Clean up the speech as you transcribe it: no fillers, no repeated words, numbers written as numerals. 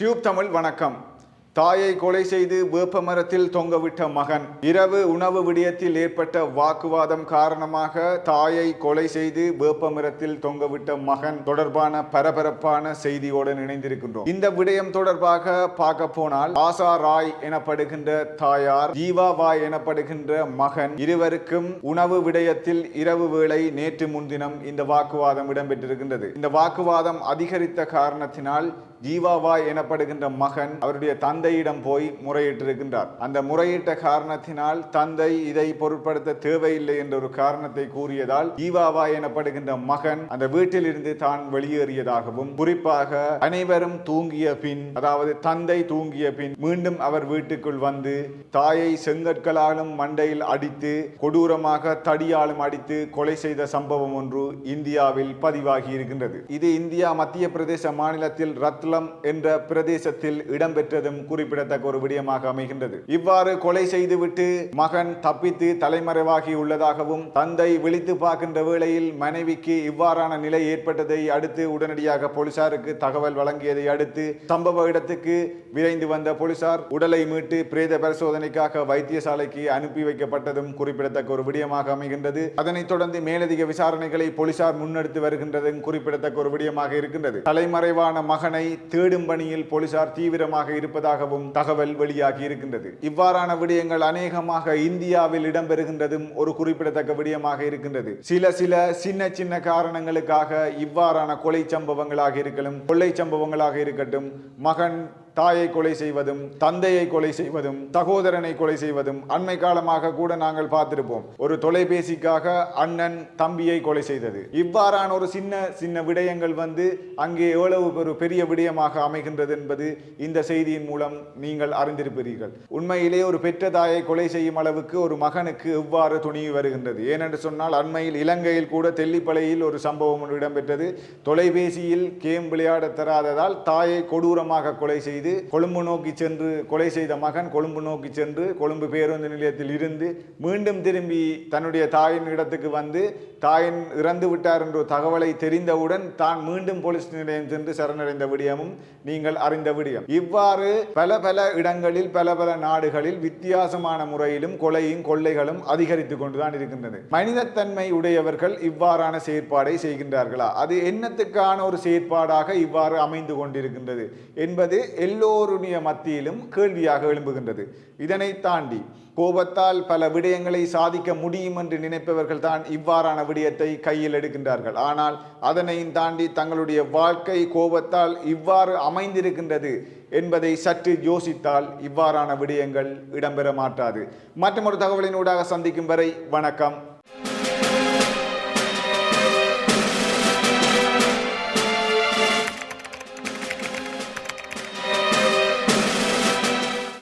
Tube Tamil வணக்கம். தாயை கொலை செய்து வேப்பமரத்தில் தொங்கவிட்ட மகன். இரவு உணவு விடயத்தில் ஏற்பட்ட வாக்குவாதம் காரணமாக தாயை கொலை செய்து வேப்பமரத்தில் தொங்கவிட்ட மகன் தொடர்பான பரபரப்பான செய்தியோடு இணைந்திருக்கின்றோம். இந்த விடயம் தொடர்பாக பார்க்க போனால் ஆசா ராய் எனப்படுகின்ற தாயார், ஜீவா வாய் எனப்படுகின்ற மகன் இருவருக்கும் உணவு விடயத்தில் இரவு வேளை நேற்று முன்தினம் இந்த வாக்குவாதம் இடம்பெற்றிருக்கின்றது. இந்த வாக்குவாதம் அதிகரித்த காரணத்தினால் ஜீவாவாய் எனப்படுகின்ற மகன் அவருடைய தந்தையிடம் போய் முறையிட்டிருக்கின்றார். அந்த முறையிட்ட காரணத்தினால் தந்தை இதை பொருட்படுத்த தேவையில்லை என்ற ஒரு காரணத்தை கூறியதால் ஜீவாவாய் எனப்படுகின்ற மகன் அந்த வீட்டில் இருந்து தான் வெளியேறியதாகவும், குறிப்பாக அனைவரும் தூங்கிய பின், அதாவது தந்தை தூங்கிய பின் மீண்டும் அவர் வீட்டுக்குள் வந்து தாயை செங்கற்களாலும் மண்டையில் அடித்து கொடூரமாக தடியாலும் அடித்து கொலை செய்த சம்பவம் ஒன்று இந்தியாவில் பதிவாகி இருக்கின்றது. இது இந்தியா மத்திய பிரதேச மாநிலத்தில் ரத்லம் என்ற பிரதேசத்தில் இடம்பெற்றதும் குறிப்பிடத்தக்க ஒரு விடயமாக அமைகின்றது. இவ்வாறு கொலை செய்துவிட்டு மகன் தப்பித்து தலைமறைவாகி உள்ளதாகவும், தந்தை விழித்து பார்க்கின்ற வேளையில் மனைவிக்கு இவ்வாறான நிலை ஏற்பட்டதை அடுத்து உடனடியாக போலீசாருக்கு தகவல் வழங்கியதை அடுத்து சம்பவ இடத்துக்கு விரைந்து வந்த போலீசார் உடலை மீட்டு பிரேத பரிசோதனைக்காக வைத்தியசாலைக்கு அனுப்பி வைக்கப்பட்டதும் குறிப்பிடத்தக்க ஒரு விடயமாக அமைகின்றது. அதனைத் தொடர்ந்து மேலதிக விசாரணைகளை போலீசார் முன்னெடுத்து வருகின்றதும் குறிப்பிடத்தக்க ஒரு விடயமாக இருக்கின்றது. தலைமறைவான மகனை தேடும் பணியில் போலீசார் தீவிரமாக இருப்பதாகவும் தகவல் வெளியாகி இருக்கின்றது. இவ்வாறான விடயங்கள் அநேகமாக இந்தியாவில் இடம்பெறுகின்றதும் ஒரு குறிப்பிடத்தக்க விடயமாக இருக்கின்றது. சில சின்ன காரணங்களுக்காக இவ்வாறான கொலை சம்பவங்களாக இருக்கட்டும், கொள்ளை சம்பவங்களாக இருக்கட்டும், மகன் தாயை கொலை செய்வதும், தந்தையை கொலை செய்வதும், சகோதரனை கொலை செய்வதும் அண்மை காலமாக கூட நாங்கள் பார்த்திருப்போம். ஒரு தொலைபேசிக்காக அண்ணன் தம்பியை கொலை செய்தது. இவ்வாறான ஒரு சின்ன விடயங்கள் அங்கே எவ்வளவு ஒரு பெரிய விடயமாக அமைகின்றது என்பது இந்த செய்தியின் மூலம் நீங்கள் அறிந்திருப்பீர்கள். உண்மையிலே ஒரு பெற்ற தாயை கொலை செய்யும் அளவுக்கு ஒரு மகனுக்கு எவ்வாறு துணிவு வருகின்றது. ஏனென்று சொன்னால் அண்மையில் இலங்கையில் கூட தெல்லிப்பளையில் ஒரு சம்பவம் இடம்பெற்றது. தொலைபேசியில் கேம் விளையாட தராததால் தாயை கொடூரமாக கொலை செய்து கொழும்பு நோக்கி சென்று கொலை செய்த மகன் கொழும்பு நோக்கி சென்று கொழும்பு பேருந்து நிலையத்தில் இருந்து மீண்டும் திரும்பி தன்னுடைய தாயின் இடத்துக்கு வந்து தாயின் இறந்து விட்டார் என்ற தகவலை தெரிந்தவுடன் தான் மீண்டும் போலீஸ் நிலையம் சென்று சரணடைந்த விடயமும் நீங்கள் அறிந்த விடயம். இவ்வாறு பல இடங்களில் பல நாடுகளில் வித்தியாசமான முறையிலும் கொலையும் கொள்ளைகளும் அதிகரித்துக் கொண்டுதான் இருக்கின்றது. மனிதத்தன்மை உடையவர்கள் இவ்வாறான செயற்பாடை செய்கின்றார்களா? அது என்னத்துக்கான ஒரு செயற்பாடாக இவ்வாறு அமைந்து கொண்டிருக்கின்றது என்பது எல்லோருடைய மத்தியிலும் கேள்வியாக எழும்புகின்றது. இதனை தாண்டி கோபத்தால் பல விடயங்களை சாதிக்க முடியும் என்று நினைப்பவர்கள் தான் இவ்வாறான விடயத்தை கையில் எடுக்கின்றார்கள். ஆனால் அதனையும் தாண்டி தங்களுடைய வாழ்க்கை கோபத்தால் இவ்வாறு அமைந்திருக்கின்றது என்பதை சற்று யோசித்தால் இவ்வாறான விடயங்கள் இடம்பெற மாட்டாது. மற்றொரு தகவலினூடாக சந்திக்கும் வரை வணக்கம்.